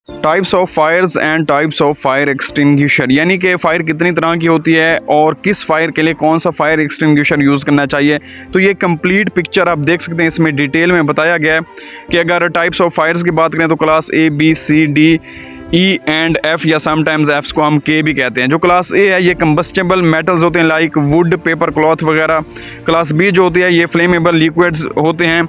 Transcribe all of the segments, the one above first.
Types of Fyers and types of fire extinguisher, यानी कि fire कितनी तरह की होती है और किस फायर के लिए कौन सा फायर एक्सटिंग्विशर यूज़ करना चाहिए। तो ये कंप्लीट पिक्चर आप देख सकते हैं, इसमें डिटेल में बताया गया है कि अगर टाइप्स ऑफ फायर्स की बात करें तो class A, B, C, D, E and F, या समटाइम्स एफ्स को हम के भी कहते हैं। जो क्लास ए है ये कंबस्टेबल मेटल्स होते हैं लाइक वुड, पेपर, क्लॉथ वगैरह। क्लास बी जो होती है ये फ्लेमेबल लिक्विड्स होते हैं,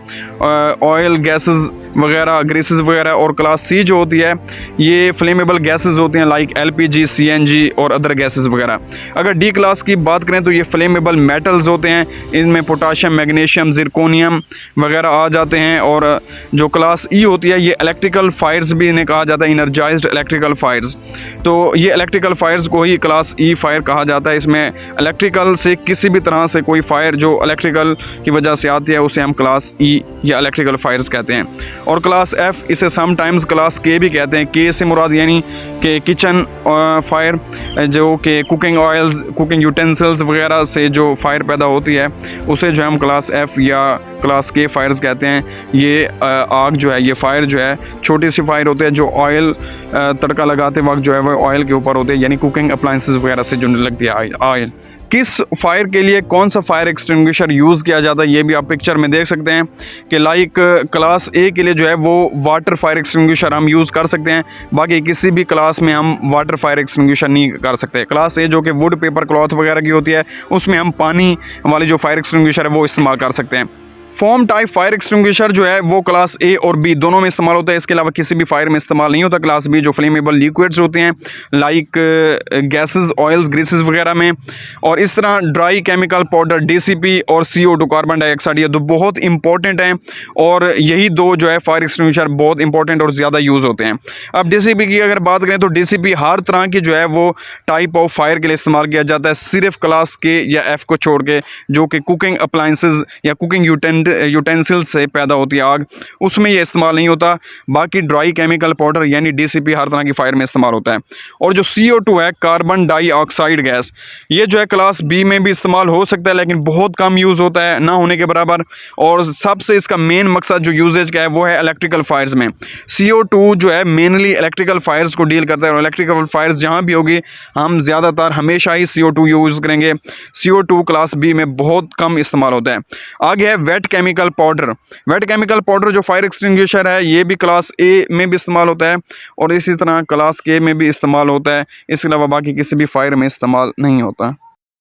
ऑयल, गैसेस वगैरह, ग्रीसेस वगैरह। और क्लास सी जो होती है ये फ्लेमेबल गैसेस होते हैं लाइक एलपीजी, सीएनजी और अदर गैसेस वगैरह। अगर डी क्लास की बात करें तो ये फ्लेमेबल मेटल्स होते हैं, इनमें पोटाशियम, मैग्नीशियम, जिरकोनियम वगैरह आ जाते हैं। और जो क्लास ई होती है ये इलेक्ट्रिकल फायर्स भी इन्हें कहा जाता है, इनर्जाइज्ड इलेक्ट्रिकल फायर्स। तो ये इलेक्ट्रिकल फायर्स को ही क्लास ई फायर कहा जाता है। इसमें इलेक्ट्रिकल से किसी भी तरह से कोई फायर जो इलेक्ट्रिकल की वजह से आती है उसे हम क्लास ई या इलेक्ट्रिकल फायर्स कहते हैं। और क्लास एफ इसे समटाइम्स क्लास के भी कहते हैं। के से मुराद यानी कि किचन फायर, जो कि कुकिंग ऑयल्स, कुकिंग यूटेंसिल्स वगैरह से जो फायर पैदा होती है उसे जो हम क्लास एफ या क्लास के फायर्स कहते हैं। ये आग जो है, ये फायर जो है छोटी सी फायर होते हैं जो ऑयल तड़का लगाते वक्त जो है वो ऑयल के ऊपर होते हैं, यानी कुकिंग अप्लाइंसेस वगैरह से जो लगती है ऑयल। किस फायर के लिए कौन सा फायर एक्सटिंग्विशर यूज़ किया जाता है ये भी आप पिक्चर में देख सकते हैं कि लाइक क्लास ए के लिए जो है वो वाटर फायर एक्सटिंग्विशर हम यूज़ कर सकते हैं, बाकी किसी भी क्लास में हम वाटर फायर एक्सटिंग्विशर नहीं कर सकते। क्लास ए जो कि वुड, पेपर, क्लॉथ वगैरह की होती है उसमें हम पानी वाली जो फायर एक्सटिंग्विशर है वो इस्तेमाल कर सकते हैं। फोम टाइप फायर एक्सटिंग्विशर जो है वो क्लास ए और बी दोनों में इस्तेमाल होता है, इसके अलावा किसी भी फायर में इस्तेमाल नहीं होता। क्लास बी जो फ्लेमेबल लिक्विड्स होते हैं लाइक गैसेस, ऑयल्स, ग्रीसेस वगैरह में। और इस तरह ड्राई केमिकल पाउडर डीसीपी और CO2 कार्बन डाइऑक्साइड, ये दो बहुत इंपॉर्टेंट हैं और यही दो जो है फायर एक्सटिंग्विशर बहुत इंपॉर्टेंट और ज़्यादा यूज़ होते हैं। अब डीसीपी की अगर बात करें तो डीसीपी हर तरह की जो है वो टाइप ऑफ फायर के लिए इस्तेमाल किया जाता है, सिर्फ क्लास के या एफ को छोड़ के, जो कि कुकिंग अप्लाइंसेस या कुकिंग यूटेंसिल्स से पैदा होती है आग, उसमें ये इस्तेमाल नहीं होता। बाकी ड्राई केमिकल पाउडर यानी डीसीपी हर तरह की फायर में इस्तेमाल होता है। और जो CO2 है, कार्बन डाइऑक्साइड गैस, ये जो है क्लास बी में भी इस्तेमाल हो सकता है लेकिन बहुत कम यूज़ होता है, ना होने के बराबर। और सबसे इसका मेन मकसद जो यूजेज का है वो है इलेक्ट्रिकल फायर्स में। CO2 जो है मेनली इलेक्ट्रिकल फायर्स को डील करता है और इलेक्ट्रिकल फायर्स जहाँ भी होगी हम ज़्यादातर हमेशा ही CO2 यूज़ करेंगे। CO2 क्लास बी में बहुत कम इस्तेमाल होता है। आगे है wait chemical powder. Wait chemical powder जो फायर एक्सटिंग्विशर है ये भी क्लास ए में भी इस्तेमाल होता है और इसी तरह क्लास के में भी इस्तेमाल होता है, इसके अलावा बाकी किसी भी फायर में इस्तेमाल नहीं होता।